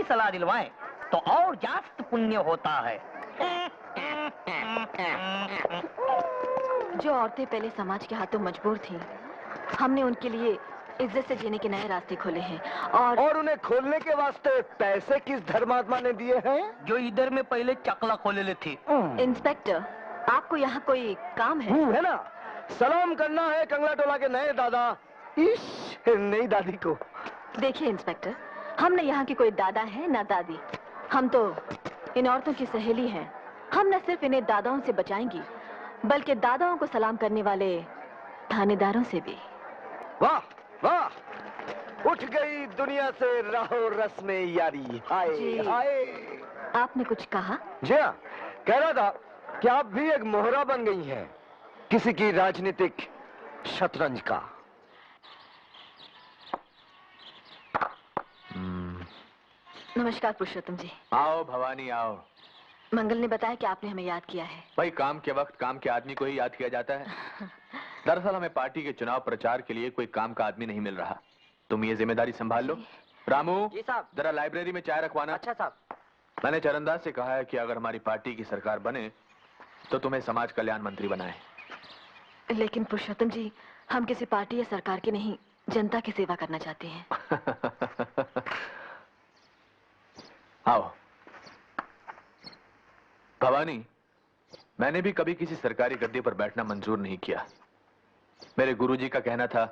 सलाह दिलवाएं तो और जास्त पुण्य होता है। जो औरतें पहले समाज के हाथों मजबूर थीं, हमने उनके लिए इज्जत से जीने के नए रास्ते खोले हैं और उन्हें खोलने के वास्ते पैसे किस धर्मात्मा ने दिए हैं? जो इधर में पहले चकला खोले थे। इंस्पेक्टर, आपको यहाँ कोई काम है? है ना, सलाम करना है कंगला टोला के नए दादा नई दादी को। देखिए इंस्पेक्टर, हम न यहाँ की कोई दादा है ना दादी, हम तो इन औरतों की सहेली हैं। हम न सिर्फ इन्हें दादाओं से बचाएंगी, बल्कि दादाओं को सलाम करने वाले थानेदारों से भी। वाह वाह, उठ गई दुनिया से राहो रस्में यारी। हाय हाय। आपने कुछ कहा? जी हाँ, कह रहा था कि आप भी एक मोहरा बन गई हैं किसी की राजनीतिक शतरंज का। नमस्कार पुरुषोत्तम जी। आओ भवानी आओ। मंगल ने बताया कि आपने हमें याद किया है। भाई काम के वक्त काम के आदमी को ही याद किया जाता है। दरअसल हमें पार्टी के चुनाव प्रचार के लिए कोई काम का आदमी नहीं मिल रहा। तुम ये जिम्मेदारी संभाल लो। रामू जी साहब। जरा लाइब्रेरी में चाय रखवाना। अच्छा साहब। मैंने चरणदास से कहा है कि अगर हमारी पार्टी की सरकार बने तो तुम्हें समाज कल्याण मंत्री बनाए। लेकिन पुरुषोत्तम जी, हम किसी पार्टी या सरकार की नहीं, जनता की सेवा करना चाहते हैं। आओ भवानी, मैंने भी कभी किसी सरकारी गद्दी पर बैठना मंजूर नहीं किया। मेरे गुरुजी का कहना था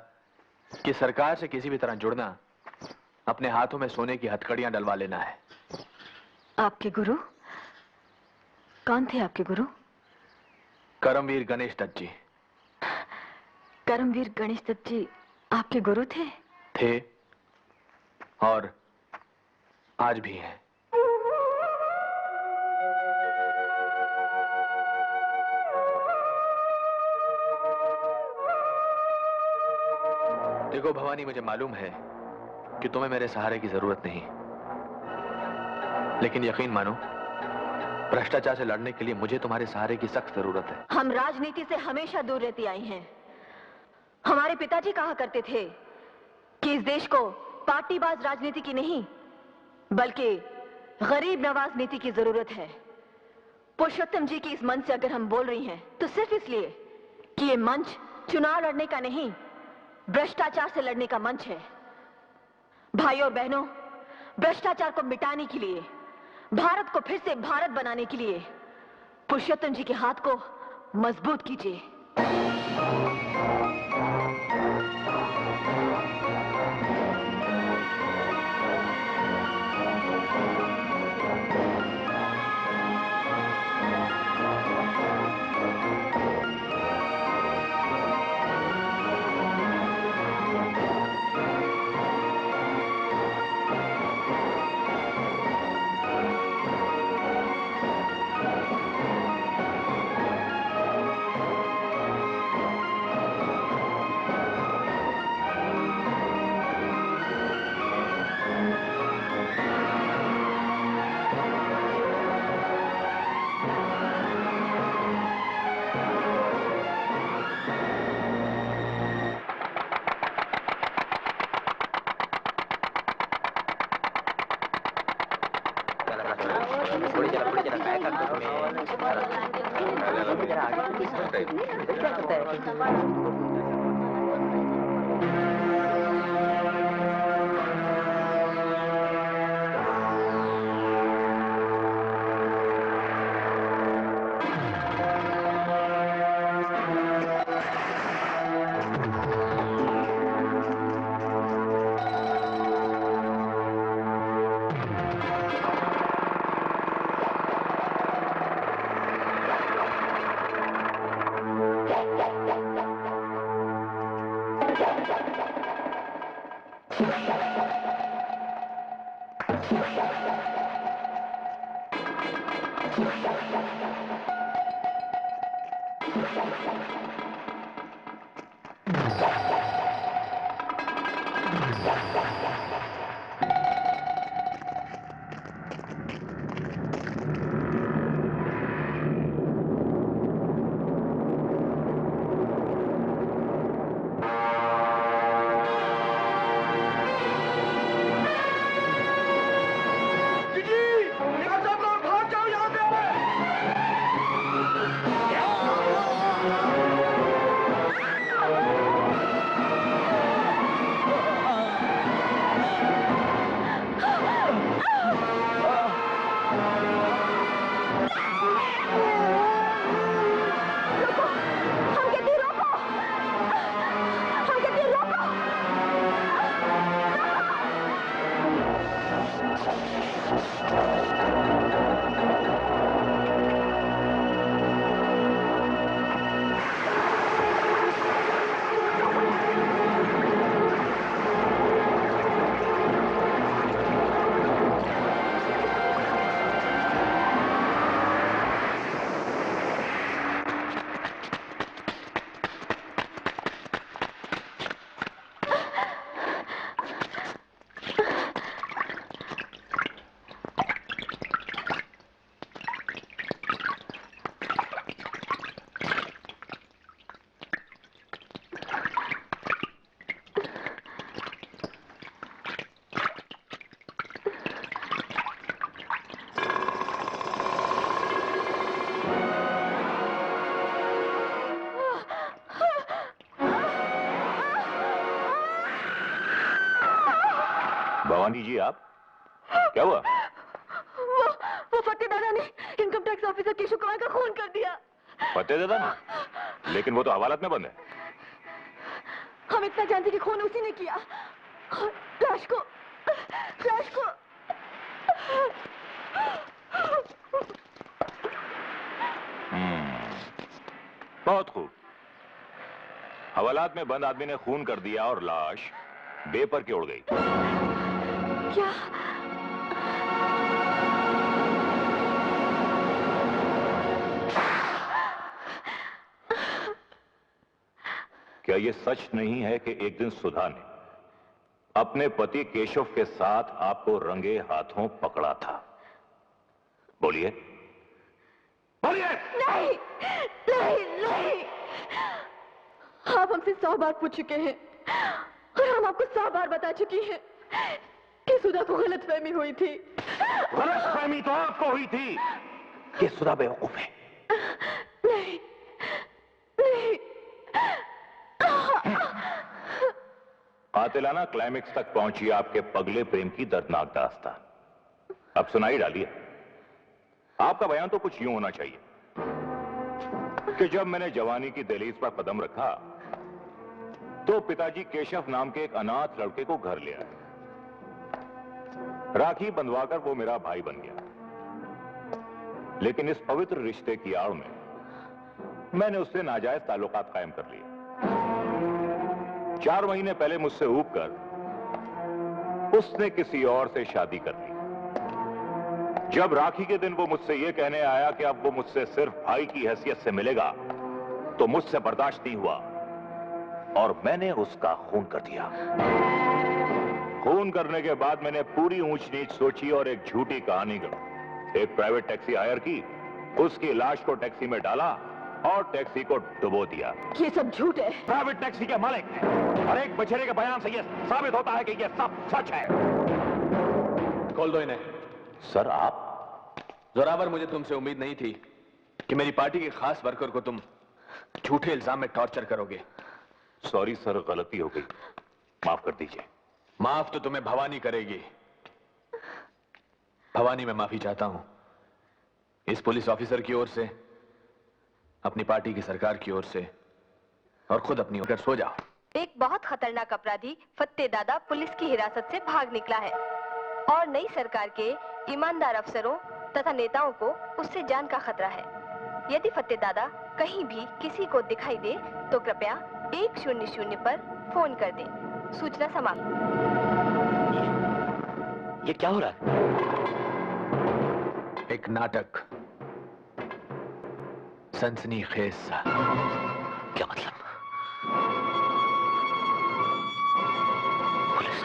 कि सरकार से किसी भी तरह जुड़ना अपने हाथों में सोने की हथकड़ियां डलवा लेना है। आपके गुरु कौन थे? आपके गुरु? करमवीर गणेश दत्त जी। करमवीर गणेश दत्त जी आपके गुरु थे? थे और आज भी हैं। देखो भवानी, मुझे मालूम है कि तुम्हें मेरे सहारे की जरूरत नहीं, लेकिन यकीन मानो भ्रष्टाचार से लड़ने के लिए मुझे तुम्हारे सहारे की सख्त जरूरत है। हम राजनीति से हमेशा दूर रहती आई हैं। हमारे पिताजी कहा करते थे कि इस देश को पार्टीबाज राजनीति की नहीं, बल्कि गरीब नवाज नीति की जरूरत है। पुरुषोत्तम जी की इस मंच से अगर हम बोल रही हैं तो सिर्फ इसलिए कि ये मंच चुनाव लड़ने का नहीं, भ्रष्टाचार से लड़ने का मंच है। भाई और बहनों, भ्रष्टाचार को मिटाने के लिए, भारत को फिर से भारत बनाने के लिए पुरुषोत्तम जी के हाथ को मजबूत कीजिए। कौन कीजिए आप? क्या हुआ? वो फतेह दादा ने income tax officer Keshav Kumar का खून कर दिया। फतेह दादा ने? लेकिन वो तो हवालात में बंद है। हम इतना जानते कि खून उसी ने किया। लाश को बहुत खूब। हवालात में बंद आदमी ने खून कर दिया और लाश बेपर के उड़ गई। क्या? क्या यह सच नहीं है कि एक दिन सुधा ने अपने पति केशव के साथ आपको रंगे हाथों पकड़ा था? बोलिए बोलिए। नहीं। आप हमसे 100 बार पूछ चुके हैं और हम आपको 100 बार बता चुकी हैं कि सुधा को गलतफहमी हुई थी। गलतफहमी तो आपको हुई थी कि सुधा बेवकूफ है। नहीं। कातिलाना क्लाइमेक्स तक पहुंची आपके पगले प्रेम की दर्दनाक दास्तान। अब सुनाई डालिए। आपका बयान तो कुछ यूं होना चाहिए कि जब मैंने जवानी की दहलीज पर कदम रखा तो पिताजी केशव नाम के एक अनाथ लड़के को घर ले आए। राखी बंधवाकर वो मेरा भाई बन गया। लेकिन इस पवित्र रिश्ते की आड़ में मैंने उससे नाजायज ताल्लुकात कायम कर लिए। 4 महीने पहले मुझसे ऊब कर उसने किसी और से शादी कर ली। जब राखी के दिन वो मुझसे यह कहने आया कि अब वो मुझसे सिर्फ भाई की हैसियत से मिलेगा तो मुझसे बर्दाश्त नहीं हुआ और मैंने उसका खून कर दिया। खून करने के बाद मैंने पूरी ऊंच नीच सोची और एक झूठी कहानी गढ़ी। एक प्राइवेट टैक्सी हायर की, उसकी लाश को टैक्सी में डाला और टैक्सी को डुबो दिया। ये सब झूठ है। प्राइवेट टैक्सी के मालिक और एक बछड़े के बयान से यह साबित होता है कि यह सब सच है। खोल दो इन्हें। सर आप? जोरावर, मुझे तुमसे उम्मीद नहीं थी कि मेरी पार्टी के खास वर्कर को तुम झूठे इल्जाम में टॉर्चर करोगे। सॉरी सर, गलती हो गई, माफ कर दीजिए। माफ तो तुम्हें भवानी करेगी। भवानी, मैं माफी चाहता हूं इस पुलिस ऑफिसर की ओर से, अपनी पार्टी की सरकार की ओर से और खुद अपनी ओर। सो जाओ। एक बहुत खतरनाक अपराधी फतेह दादा पुलिस की हिरासत से भाग निकला है और नई सरकार के ईमानदार अफसरों तथा नेताओं को उससे जान का खतरा है। यदि फतेह दादा कहीं भी किसी को दिखाई दे तो कृपया 100 पर फोन कर दें। सूचना समाप्त। ये क्या हो रहा है? एक नाटक, सनसनीखेज सा। क्या मतलब? पुलिस?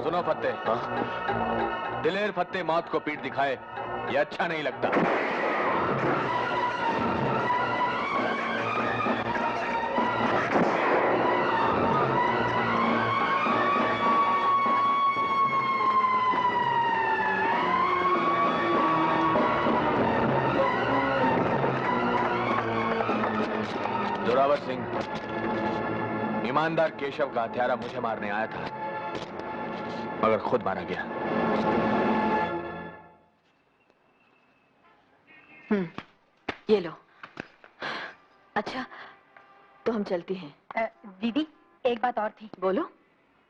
सुनो फत्ते, दिलेर फत्ते मौत को पीठ दिखाए ये अच्छा नहीं लगता। जोरावर सिंह ईमानदार केशव का हत्यारा मुझे मारने आया था मगर खुद मारा गया। ये लो। अच्छा, तो हम चलती हैं। दीदी, एक बात और थी। बोलो।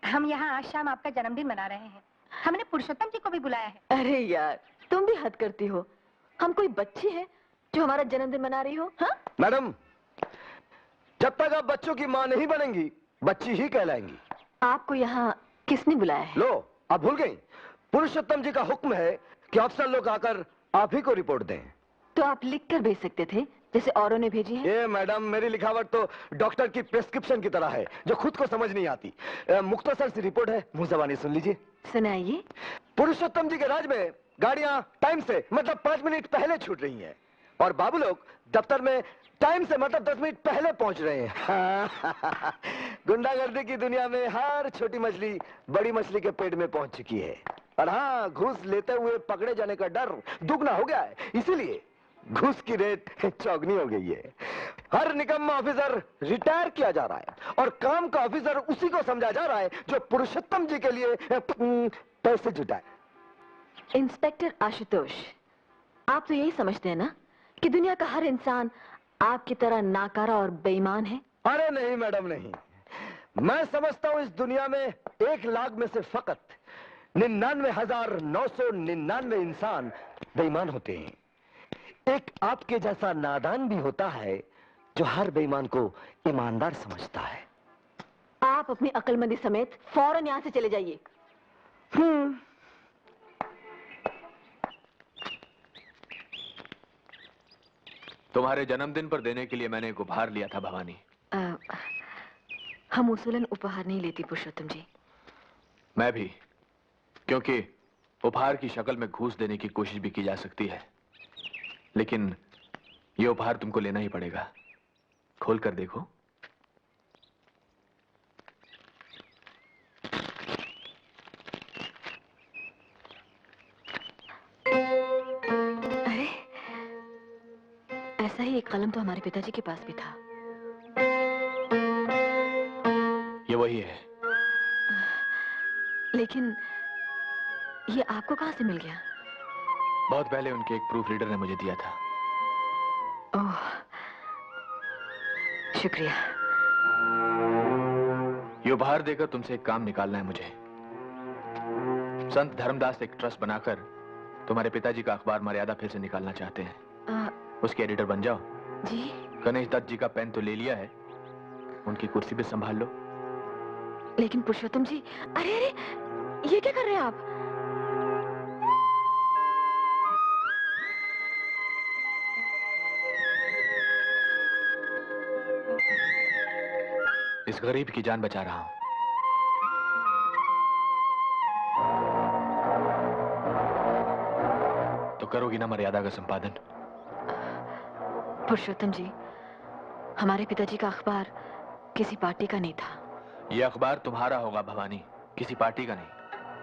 हम यहाँ आज शाम आपका जन्मदिन मना रहे हैं। हमने पुरुषोत्तम जी को भी बुलाया है। अरे यार, तुम भी हद करती हो। हम कोई बच्ची है जो हमारा जन्मदिन मना रही हो? हाँ? मैडम, जब तक आप बच्चों की मां नहीं बनेंगी बच्ची ही कहलाएंगी। आपको यहाँ किसने बुलाया है? लो, आप भूल गई? पुरुषोत्तम जी का हुक्म है कि अफसर लोग आकर आप ही को रिपोर्ट दें। तो आप लिख कर भेज सकते थे जैसे औरों ने भेजी है। ये मैडम, मेरी लिखावट तो डॉक्टर की प्रिस्क्रिप्शन की तरह है जो खुद को समझ नहीं आती। मुख्तसर सी रिपोर्ट है, मुंह ज़बानी सुन लीजिए। सुनाइए। पुरुषोत्तम जी के राज में गाड़ियां टाइम से मतलब 5 मिनट पहले छूट रही हैं और बाबू लोग दफ्तर में टाइम से मतलब 10 मिनट पहले पहुंच रहे हैं। गुंडागर्दी की दुनिया में हर छोटी मछली बड़ी मछली के पेट में पहुंच चुकी है। और हाँ, घूस लेते हुए पकड़े जाने का डर दुगना हो गया है, इसीलिए घूस की रेट चौगनी हो गई है। हर निकम्मा ऑफिसर रिटायर किया जा रहा है और काम का ऑफिसर उसी को समझा जा रहा है जो पुरुषोत्तम जी के लिए पैसे जुटाए। इंस्पेक्टर आशुतोष, आप तो यही समझते हैं ना कि दुनिया का हर इंसान आपकी तरह नाकारा और बेईमान है? अरे नहीं मैडम, नहीं। मैं समझता हूं इस दुनिया में 1 लाख में से फकत 99,999 इंसान बेईमान होते हैं। एक आपके जैसा नादान भी होता है जो हर बेईमान को ईमानदार समझता है। आप अपनी अक्लमंदी समेत फौरन यहां से चले जाइए। तुम्हारे जन्मदिन पर देने के लिए मैंने एक उपहार लिया था भवानी। हम उसूलन उपहार नहीं लेती पुरुषोत्तम जी। मैं भी, क्योंकि उपहार की शक्ल में घूस देने की कोशिश भी की जा सकती है, लेकिन यह उपहार तुमको लेना ही पड़ेगा। खोल कर देखो। अरे, ऐसा ही एक कलम तो हमारे पिताजी के पास भी था। ये वही है। लेकिन ये आपको कहां से मिल गया? बहुत पहले उनके एक प्रूफ रीडर ने मुझे दिया था। ओह, शुक्रिया। ये उपहार देकर तुमसे एक काम निकालना है मुझे। संत धर्मदास एक ट्रस्ट बनाकर तुम्हारे पिताजी का अखबार मर्यादा फिर से निकालना चाहते हैं। उसके एडिटर बन जाओ। जी? गणेश दत्त जी का पेन तो ले लिया है, उनकी कुर्सी भी संभाल लो। लेकिन पुरुषोत्तम जी, अरे अरे, ये क्या कर रहे हैं आप? इस गरीब की जान बचा रहा हूं। तो करोगी ना मर्यादा का संपादन? पुरुषोत्तम जी, हमारे पिताजी का अखबार किसी पार्टी का नहीं था। यह अखबार तुम्हारा होगा भवानी, किसी पार्टी का नहीं।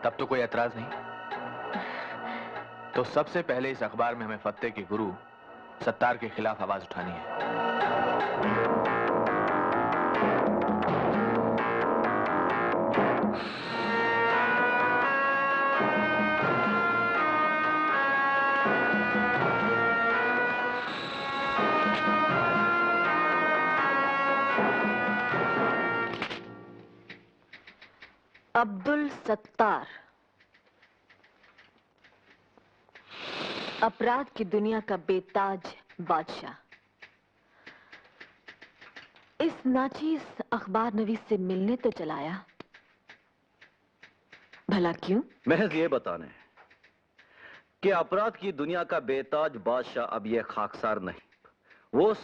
तब तो कोई एतराज नहीं। तो सबसे पहले इस अखबार में हमें फत्ते के गुरु सत्तार के खिलाफ आवाज उठानी है। अब्दुल सत्तार, अपराध की दुनिया का बेताज बादशाह, इस नाचीज अखबार नवीस से मिलने तो चलाया, भला क्यों? महज ये बताने कि अपराध की दुनिया का बेताज बादशाह अब ये खाकसार नहीं, वो